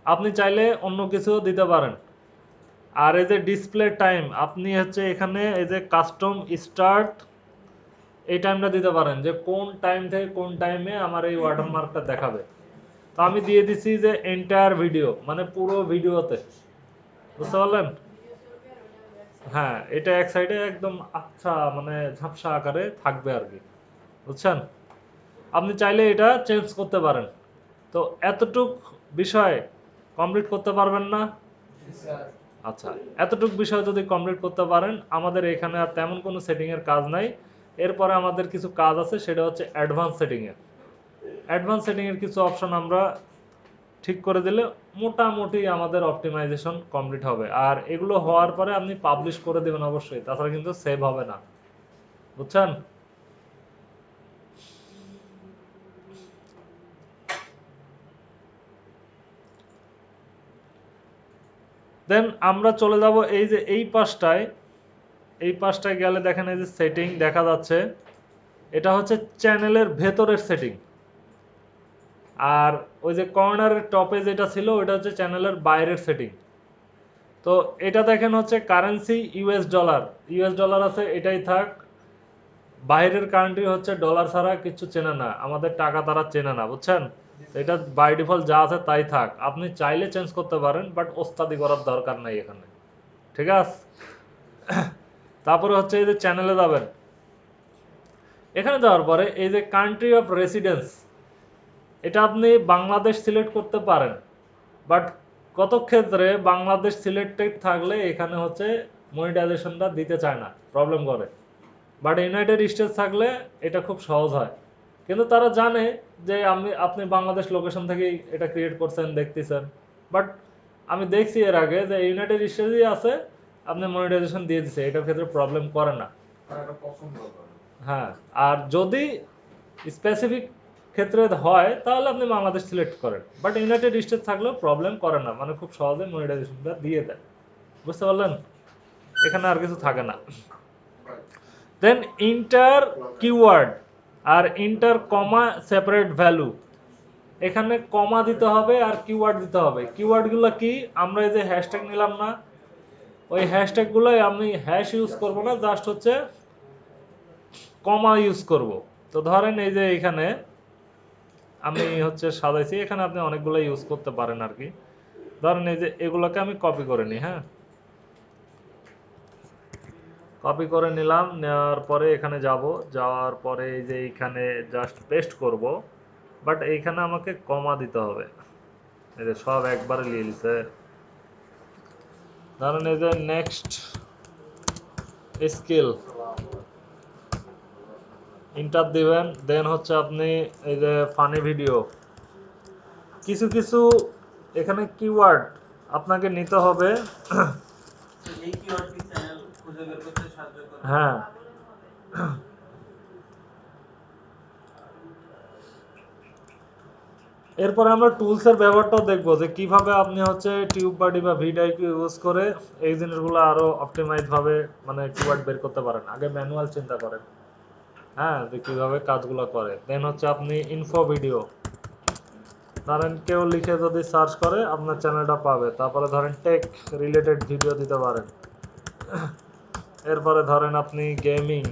আপনি চাইলে অন্য কিছু দিতে পারেন। আর এই যে ডিসপ্লে টাইম আপনি হচ্ছে এখানে এই যে কাস্টম স্টার্ট এই টাইমটা দিতে পারেন, যে কোন টাইম থেকে কোন টাইমে আমার এই ওয়াটারমার্কটা দেখাবে। তো আমি দিয়ে দিছি যে এন্টায়ার ভিডিও, মানে পুরো ভিডিওতে, বুঝতে পারলেন। হ্যাঁ, এটা এক সাইডে একদম আচ্ছা মানে ঝাপসা আকারে থাকবে আর কি, বুঝছেন। আপনি চাইলে এটা চেঞ্জ করতে পারেন। তো এতটুক বিষয় কমপ্লিট করতে পারবেন না? আচ্ছা, এতটুক বিষয় যদি কমপ্লিট করতে পারেন, আমাদের এখানে আর তেমন কোনো সেটিংয়ের কাজ নাই। এরপরে আমাদের কিছু কাজ আছে, সেটা হচ্ছে অ্যাডভান্স সেটিংয়ের। অ্যাডভান্স সেটিংয়ের কিছু অপশন আমরা ঠিক করে দিলে মোটামুটি আমাদের অপটিমাইজেশন কমপ্লিট হবে। আর এগুলো হওয়ার পরে আপনি পাবলিশ করে দেবেন অবশ্যই, তাছাড়া কিন্তু সেভ হবে না, বুঝছেন। দেন আমরা চলে যাব এই যে এই পাশটায় গেলে দেখেন এই যে সেটিং দেখা যাচ্ছে, এটা হচ্ছে চ্যানেলের ভেতরের সেটিং। আর ওই যে কর্নারের টপে যেটা ছিল ওটা হচ্ছে চ্যানেলের বাইরের সেটিং। তো এটা দেখেন হচ্ছে currency US dollar, US dollar আছে, এটাই থাক। বাইরের কান্ট্রি হচ্ছে ডলার ছাড়া কিছু চেনে না, আমাদের টাকা তারা চেনে না, বুঝছেন। এটা বাই ডিফল্ট যা আছে তাই থাক, আপনি চাইলে চেঞ্জ করতে পারেন, বাট ওস্তাদি করার দরকার নাই এখানে, ঠিক আছে। তারপরে হচ্ছে এই যে চ্যানেলে যাবেন, এখানে যাওয়ার পরে এই যে কান্ট্রি অফ রেসিডেন্স, এটা আপনি বাংলাদেশ সিলেক্ট করতে পারেন, বাট কত ক্ষেত্রে বাংলাদেশ সিলেক্টেড থাকলে এখানে হচ্ছে মনিটাইজেশনটা দিতে চায় না, প্রবলেম করে। বাট ইউনাইটেড স্টেটস থাকলে এটা খুব সহজ হয়, কিন্তু তারা জানে যে আপনি বাংলাদেশ লোকেশন থেকেই এটা ক্রিয়েট করছেন, দেখতেছেন। বাট আমি দেখছি এর আগে যে ইউনাইটেড স্টেটসই আছে, আপনি মনিটাইজেশন দিয়ে দিচ্ছে, এটার ক্ষেত্রে প্রবলেম করে না। হ্যাঁ, আর যদি স্পেসিফিক ক্ষেত্রে হয় তাহলে আপনি বাংলাদেশ সিলেক্ট করেন, বাট ইউনাইটেড স্টেটস থাকলেও প্রবলেম করে না, মানে খুব সহজে মনিটাইজেশনটা দিয়ে দেয়, বুঝতে পারলেন। এখানে আর কিছু থাকে না। দেন ইন্টার কিওয়ার্ড আর ইন্টার কমা সেপারেট ভ্যালু, এখানে কমা দিতে হবে আর কিওয়ার্ড দিতে হবে। কিওয়ার্ডগুলো কি, আমরা এই যে হ্যাশট্যাগ নিলাম না, ওই হ্যাশট্যাগুলোই আমি হ্যাশ ইউজ করব না, জাস্ট হচ্ছে কমা ইউজ করব। তো ধরেন এই যে এখানে আমি হচ্ছে সাজাইছি, এখানে আপনি অনেকগুলো ইউজ করতে পারেন আর কি। ধরেন এই যে এগুলোকে আমি কপি করে নিই, হ্যাঁ, কপি করে নিলাম, নেওয়ার পরে এখানে যাব, যাওয়ার পরে এই যে এইখানে জাস্ট পেস্ট করব, বাট এইখানে আমাকে কমা দিতে হবে। এই যে সব একবারে নিয়ে নিছে। ধরেন এই যে নেক্সট স্কিল ইন্টার দিবেন, দেন হচ্ছে আপনি এই যে ফানি ভিডিও, কিছু কিছু এখানে কিওয়ার্ড আপনাকে নিতে হবে। এই কিওয়ার্ড কি চ্যানেল খুঁজে বের করতে সাহায্য করে? হ্যাঁ, এরপরে আমরা টুলসের ব্যবহারটাও দেখবো যে কিভাবে আপনি হচ্ছে টিউব বাডি বা ভিডাইকিউ ইউজ করে এই জিনিসগুলো আরো অপটিমাইজ ভাবে মানে কিওয়ার্ড বের করতে পারেন। আগে ম্যানুয়াল চিন্তা করেন, হ্যাঁ, যে কিভাবে কাজগুলো করে। দেন হচ্ছে আপনি ইনফো ভিডিও, ধরেন কেউ লিখে যদি সার্চ করে আপনার চ্যানেলটা পাবে। তারপরে ধরেন টেক রিলেটেড ভিডিও দিতে পারেন। এরপরে ধরেন আপনি গেমিং,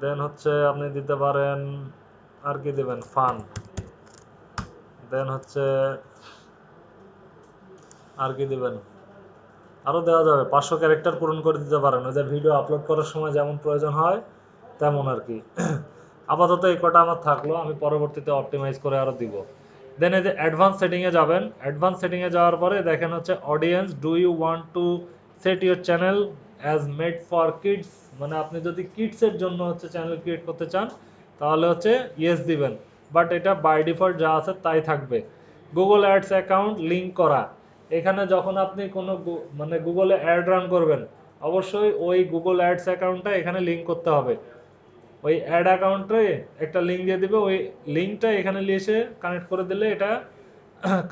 দেন হচ্ছে আপনি দিতে পারেন, আর কি দিবেন, ফান, দেন হচ্ছে আর কি দিবেন, আরও দেওয়া যাবে, 500 ক্যারেক্টার পূরণ করে দিতে পারেন, ওই যে ভিডিও আপলোড করার সময় যেমন প্রয়োজন হয় তেমন আর কি। আপাতত এই কটা আমার থাকলো, আমি পরবর্তীতে অপটিমাইজ করে আরও দিব। দেন এই যে অ্যাডভান্স সেটিংয়ে যাবেন, অ্যাডভান্স সেটিংয়ে যাওয়ার পরে দেখেন হচ্ছে audience, do you want to set your channel as made for kids, মানে আপনি যদি কিডসের জন্য হচ্ছে চ্যানেল ক্রিয়েট করতে চান তাহলে হচ্ছে ইয়েস দিবেন, বাট এটা বাই ডিফল্ট যা আছে তাই থাকবে। গুগল অ্যাডস অ্যাকাউন্ট লিঙ্ক করা, এখানে যখন আপনি কোনো মানে গুগলে অ্যাড রান করবেন অবশ্যই ওই গুগল অ্যাডস অ্যাকাউন্টটা এখানে লিঙ্ক করতে হবে। ওই অ্যাড অ্যাকাউন্টে একটা লিঙ্ক দিয়ে দিবে, ওই লিঙ্কটা এখানে নিয়ে এসে কানেক্ট করে দিলে এটা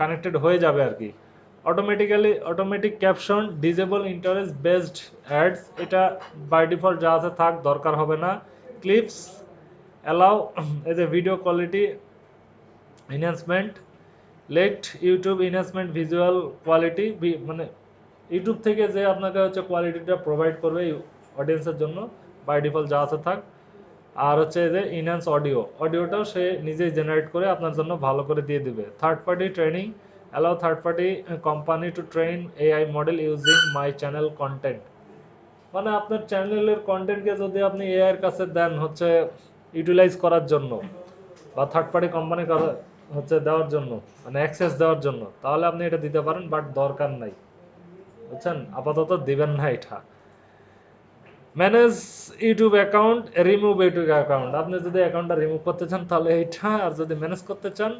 কানেক্টেড হয়ে যাবে আর কি। Automatic caption disable interest based ads, এটা বাই ডিফল্ট যা আছে থাক, দরকার হবে না। ক্লিপস অ্যালাউ এই যে video quality enhancement, let YouTube enhancement visual quality, মানে ইউটিউব থেকে যে আপনাকে হচ্ছে কোয়ালিটিটা প্রোভাইড করবে অডিয়েন্সের জন্য, বাই ডিফল্ট যা আছে থাক। আর হচ্ছে যে ইনহ্যান্স অডিওটাও সে নিজেই জেনারেট করে আপনার জন্য ভালো করে দিয়ে দিবে। Third party training allow third party company to train AI model using my channel content, মানে আপনার চ্যানেলের কন্টেন্টকে যদি আপনি এআই এর কাছে দেন হচ্ছে ইউটিলাইজ করার জন্য বা থার্ড পার্টি কোম্পানি হচ্ছে দেওয়ার জন্য, মানে অ্যাক্সেস দেওয়ার জন্য, তাহলে আপনি এটা দিতে পারেন, বাট দরকার নাই, বুঝছেন, আপাতত দিবেন না এটা। Manage YouTube account, remove YouTube account, আপনি যদি অ্যাকাউন্টটা রিমুভ করতে চান তাহলে এইটা, আর যদি ম্যানেজ করতে চান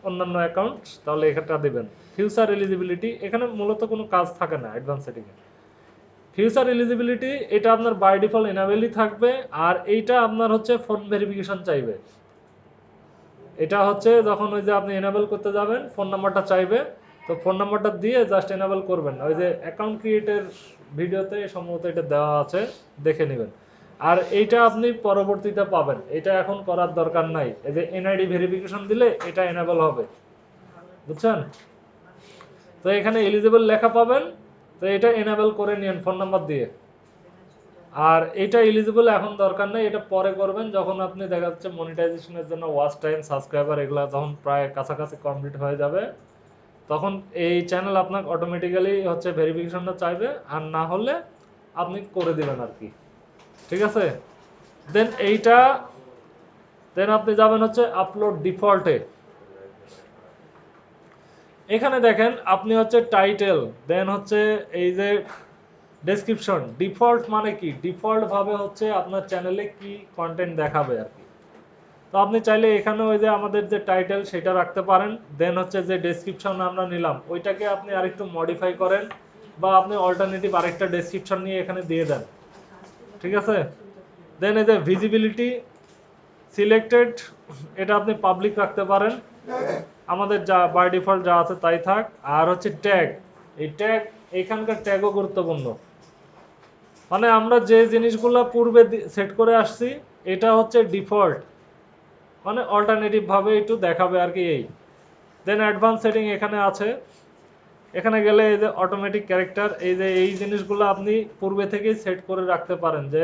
অন্যান্য অ্যাকাউন্ট তাহলে এখানটা দিবেন। ফিউচার এলিজিবিলিটি, এখানে মূলত কোনো কাজ থাকে না অ্যাডভান্স সেটিংয়ে। ফিউচার এলিজিবিলিটি এটা আপনার বাই ডিফল্ট এনাবেলই থাকবে, আর এইটা আপনার হচ্ছে ফোন ভেরিফিকেশন চাইবে। এটা হচ্ছে যখন ওই যে আপনি এনাবেল করতে যাবেন ফোন নাম্বারটা চাইবে, তো ফোন নাম্বারটা দিয়ে জাস্ট এনাবেল করবেন, ওই যে অ্যাকাউন্ট ক্রিয়েটের ভিডিওতে সম্ভবত এটা দেওয়া আছে, দেখে নেবেন। আর এইটা আপনি পরবর্তীতে পাবেন, এটা এখন করার দরকার নাই, এই যে এনআইডি ভেরিফিকেশন দিলে এটা এনাবেল হবে, বুঝছেন। তো এখানে এলিজিবল লেখা পাবেন, তো এটা এনাবেল করে নিন ফোন নাম্বার দিয়ে। আর এটা এলিজিবল এখন দরকার নেই, এটা পরে করবেন যখন আপনি দেখা যাচ্ছে মনিটাইজেশনের জন্য ওয়াচ টাইম, সাবস্ক্রাইবার এগুলো যখন প্রায় কাছাকাছি কমপ্লিট হয়ে যাবে, তখন এই চ্যানেল আপনাকে অটোমেটিক্যালি হচ্ছে ভেরিফিকেশনটা চাইবে, আর না হলে আপনি করে দিবেন আর কি, ঠিক আছে। দেন আপনি যাবেন হচ্ছে আপলোড ডিফল্টে। এখানে দেখেন আপনি হচ্ছে টাইটেল, দেন হচ্ছে এই যে ডেসক্রিপশন, ডিফল্ট মানে কি, ডিফল্ট ভাবে হচ্ছে আপনার চ্যানেলে কি কন্টেন্ট দেখাবে আর কি। তো আপনি চাইলে এখানে ওই যে আমাদের যে টাইটেল সেটা রাখতে পারেন, দেন হচ্ছে যে ডেসক্রিপশন আমরা নিলাম ওইটাকে আপনি আরেকটু মডিফাই করেন, বা আপনি অল্টারনেটিভ আরেকটা ডেসক্রিপশন নিয়ে এখানে দিয়ে দেন, ঠিক আছে। দেন এই যে ভিজিবিলিটি সিলেক্টেড, এটা আপনি পাবলিক রাখতে পারেন, আমাদের যা বাই ডিফল্ট যা আছে তাই থাক। আর হচ্ছে ট্যাগ, এই ট্যাগ, এখানকার ট্যাগও গুরুত্বপূর্ণ, মানে আমরা যে জিনিসগুলো পূর্বে সেট করে আসছি এটা হচ্ছে ডিফল্ট, মানে অল্টারনেটিভ ভাবে একটু দেখাবে আর কি এই। দেন অ্যাডভান্স সেটিং এখানে আছে, এখানে গেলে এই যে অটোমেটিক ক্যারেক্টার, এই যে এই জিনিসগুলো আপনি পূর্বে থেকেই সেট করে রাখতে পারেন, যে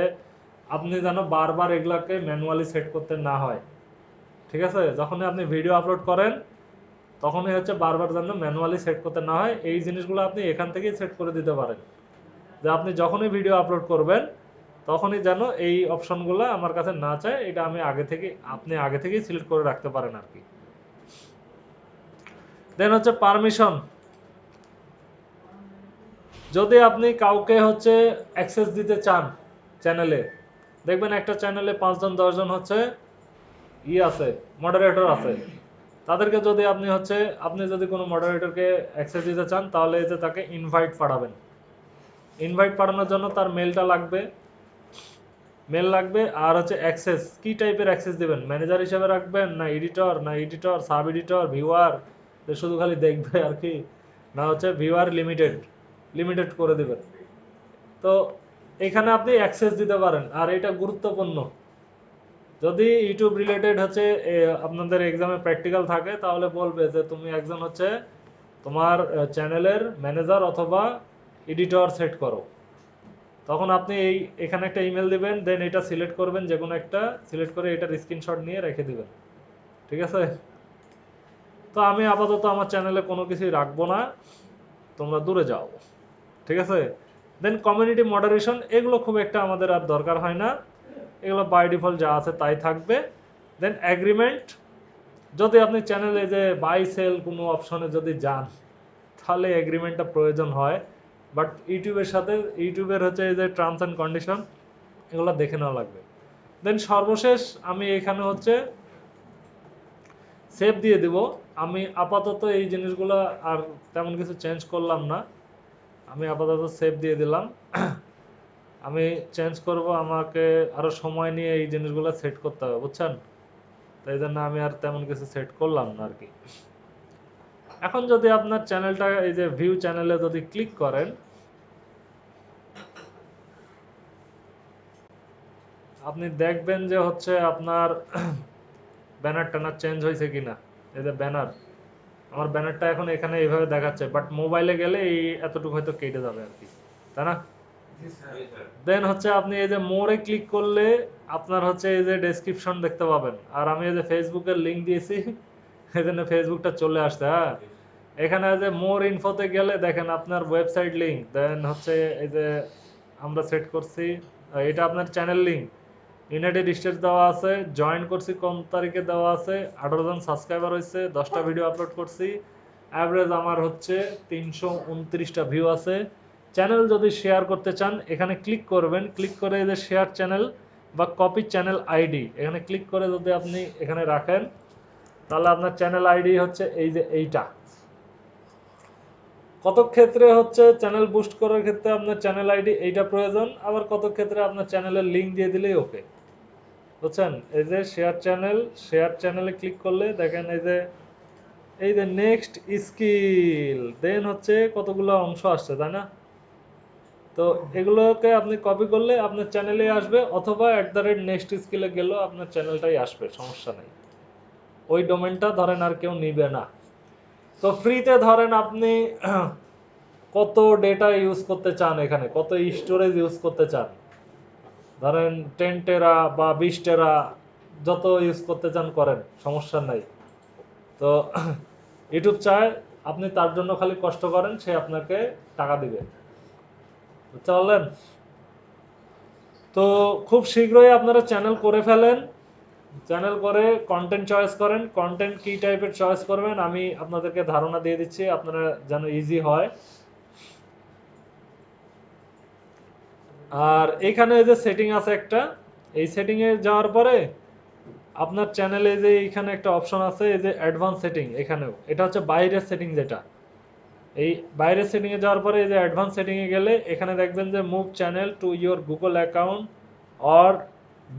আপনি যেন বারবার এগুলাকে ম্যানুয়ালি সেট করতে না হয়, ঠিক আছে। যখনই আপনি ভিডিও আপলোড করেন তখনই হচ্ছে বারবার যেন ম্যানুয়ালি সেট করতে না হয়, এই জিনিসগুলো আপনি এখান থেকেই সেট করে দিতে পারেন, যে আপনি যখনই ভিডিও আপলোড করবেন তখনই যেন এই অপশনগুলো আমার কাছে না চায়, এটা আমি আপনি আগে থেকেই সিলেক্ট করে রাখতে পারেন আর কি। দেন হচ্ছে পারমিশন, যদি আপনি কাউকে হচ্ছে অ্যাক্সেস দিতে চান চ্যানেলে, দেখবেন একটা চ্যানেলে 5 জন 10 জন হচ্ছে আছে, মডারেটর আছে, তাদেরকে যদি আপনি যদি কোনো মডারেটরকে অ্যাক্সেস দিতে চান তাহলে এই যে তাকে ইনভাইট পাঠাবেন। ইনভাইট পাঠানোর জন্য তার মেল লাগবে, আর হচ্ছে অ্যাক্সেস কি টাইপের অ্যাক্সেস দিবেন, ম্যানেজার হিসেবে রাখবেন না এডিটর সাব এডিটর ভিউয়ার, শুধু খালি দেখবে আর কি, না হচ্ছে ভিউয়ার লিমিটেড করে দিবেন। তো এখানে আপনি অ্যাক্সেস দিতে পারেন, আর এটা গুরুত্বপূর্ণ, যদি ইউটিউব রিলেটেড হচ্ছে আপনাদের এক্সামে প্র্যাকটিক্যাল থাকে তাহলে বলবে যে তুমি একজন হচ্ছে তোমার চ্যানেলের ম্যানেজার অথবা এডিটর সেট করো, তখন আপনি এখানে একটা ইমেল দিবেন, দেন এটা সিলেক্ট করবেন, যে কোনো একটা সিলেক্ট করে এটার স্ক্রিনশট নিয়ে রেখে দিবেন, ঠিক আছে। তো আমি আপাতত আমার চ্যানেলে কোনো কিছুই রাখবো না, তোমরা দূরে যাও। ঠিক আছে। দেন কমিউনিটি মডারেশন, এগুলো খুব একটা আমাদের আর দরকার হয় না, এগুলো বাই ডিফল্ট যা আছে তাই থাকবে। দেন অ্যাগ্রিমেন্ট, যদি আপনি চ্যানেলে যে বাই সেল কোনো অপশনে যদি যান তাহলে এগ্রিমেন্টটা প্রয়োজন হয়, বাট ইউটিউবের সাথে ইউটিউবের হচ্ছে এই যে টার্মস অ্যান্ড কন্ডিশন এগুলো দেখে নেওয়া লাগবে। দেন সর্বশেষ আমি এখানে হচ্ছে সেভ দিয়ে দিব। আমি আপাতত এই জিনিসগুলো আর তেমন কিছু চেঞ্জ করলাম না, আমি আপাতত সেভ দিয়ে দিলাম। আমি চেঞ্জ করব, আমাকে আরো সময় নিয়ে এই জিনিসগুলো সেট করতে হবে, বুঝছেন? তাই জন্য আমি আর তেমন কিছু সেট করলাম না আর কি। এখন যদি আপনার চ্যানেলটা এই যে ভিউ চ্যানেলে যদি ক্লিক করেন, আপনি দেখবেন যে হচ্ছে আপনার ব্যানার ট্যানার চেঞ্জ হয়েছে কিনা। এই যে ব্যানার, আমার ব্যানারটা এখন এখানে এইভাবে দেখাচ্ছে, বাট মোবাইলে গেলে এই এতটুকু হয়তো কেটে যাবে আর কি, তাই না? জি স্যার। দেন হচ্ছে আপনি এই যে মোরে ক্লিক করলে আপনার হচ্ছে এই যে ডেসক্রিপশন দেখতে পাবেন, আর আমি এই যে ফেসবুকের লিংক দিয়েছি এই জন্য ফেসবুকটা চলে আসছে। হ্যাঁ, এখানে যে মোর ইনফোতে গেলে দেখেন আপনার ওয়েবসাইট লিংক, দেন হচ্ছে এই যে আমরা সেট করছি এটা আপনার চ্যানেল লিংক, ইউনাইটেড স্টেটস দেওয়া আছে, জয়েন করছি কোন তারিখে দেওয়া আছে, 18 জন সাবস্ক্রাইবার হয়েছে, 10টা ভিডিও আপলোড করছি, অ্যাভারেজ আমার হচ্ছে 329টা ভিউ আছে। চ্যানেল যদি শেয়ার করতে চান এখানে ক্লিক করবেন, ক্লিক করে এই যে শেয়ার চ্যানেল বা কপি চ্যানেল আইডি এখানে ক্লিক করে যদি আপনি এখানে রাখেন তাহলে আপনার চ্যানেল আইডি হচ্ছে এই যে এইটা। কত ক্ষেত্রে হচ্ছে চ্যানেল বুস্ট করার ক্ষেত্রে আপনার চ্যানেল আইডি এইটা প্রয়োজন, আবার কত ক্ষেত্রে আপনার চ্যানেলের লিংক দিয়ে দিলেই ওকে, বুঝছেন? এই যে শেয়ার চ্যানেলে ক্লিক করলে দেখেন এই যে নেক্সট স্কিল, দেন হচ্ছে কতগুলো অংশ আসছে, তাই না? তো এগুলোকে আপনি কপি করলে আপনার চ্যানেলে আসবে, অথবা @নেক্সট স্কিলে গেলেও আপনার চ্যানেলটাই আসবে, সমস্যা নেই। ওই ডোমেনটা ধরেন আর কেউ নিবে না। তো ফ্রিতে ধরেন আপনি কত ডেটা ইউজ করতে চান, এখানে কত স্টোরেজ ইউজ করতে চান, ধরেন 10 টেরা বা 20 টেরা যত ইউজ করতে চান করেন, সমস্যা নাই। তো ইউটিউব চায় আপনি তার জন্য খালি কষ্ট করেন, সে আপনাকে টাকা দিবে, বুঝতে পারলেন? তো খুব শীঘ্রই আপনারা চ্যানেল করে ফেলেন, চ্যানেল করে কন্টেন্ট চয়েস করেন, কন্টেন্ট কি টাইপের চয়েস করবেন আমি আপনাদেরকে ধারণা দিয়ে দিচ্ছি, আপনারা যেন ইজি হয়। আর এখানে যে সেটিং আছে একটা, এই সেটিং এ যাওয়ার পরে আপনার চ্যানেলে যে এখানে একটা অপশন আছে এই যে অ্যাডভান্স সেটিং, এখানেও এটা হচ্ছে বাইরের সেটিং, যেটা এই বাইরের সেটিং এ যাওয়ার পরে এই যে অ্যাডভান্স সেটিং এ গেলে এখানে দেখবেন যে move channel to your Google account or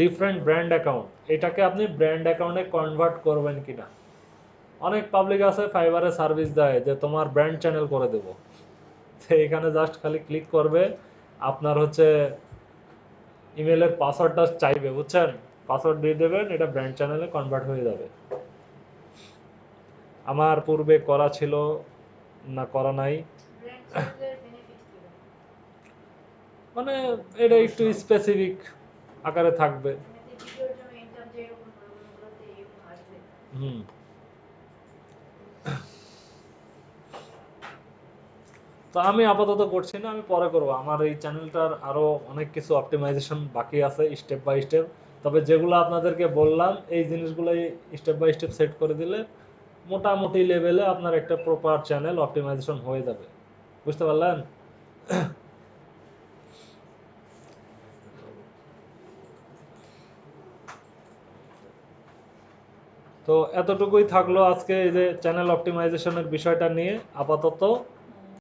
different brand account, এটাকে আপনি ব্র্যান্ড অ্যাকাউন্টে কনভার্ট করবেন কিনা। অনেক পাবলিক আছে ফাইবারে সার্ভিস দেয় যে তোমার ব্র্যান্ড চ্যানেল করে দেবো, তো এখানে জাস্ট খালি ক্লিক করবে, আপনার হচ্ছে ইমেলের পাসওয়ার্ডটা চাইবে, বুঝছেন? পাসওয়ার্ড দিয়ে দেবেন, এটা ব্র্যান্ড চ্যানেলে কনভার্ট হয়ে যাবে। আমার পূর্বে করা ছিল না, করা নাই, ব্র্যান্ড চ্যানেলের বেনিফিট কি? মানে এটা একটু স্পেসিফিক আকারে থাকবে। এমনিতে ভিডিওর জন্য ইনকাম যেরকম ওগুলোতে এরকম আসবে। হুম। তো আমি আপাতত করছি না, আমি পরে করব, আমার এই চ্যানেলটার আরো অনেক কিছু অপটিমাইজেশন বাকি আছে স্টেপ বাই স্টেপ। তবে যেগুলো আপনাদেরকে বললাম এই জিনিসগুলোই স্টেপ বাই স্টেপ সেট করে দিলে মোটামুটি লেভেলে আপনার একটা প্রপার চ্যানেল অপটিমাইজেশন হয়ে যাবে, বুঝতে পারলেন? তো এতটুকুই থাকলো আজকে এই যে চ্যানেল অপটিমাইজেশনের বিষয়টা নিয়ে আপাতত।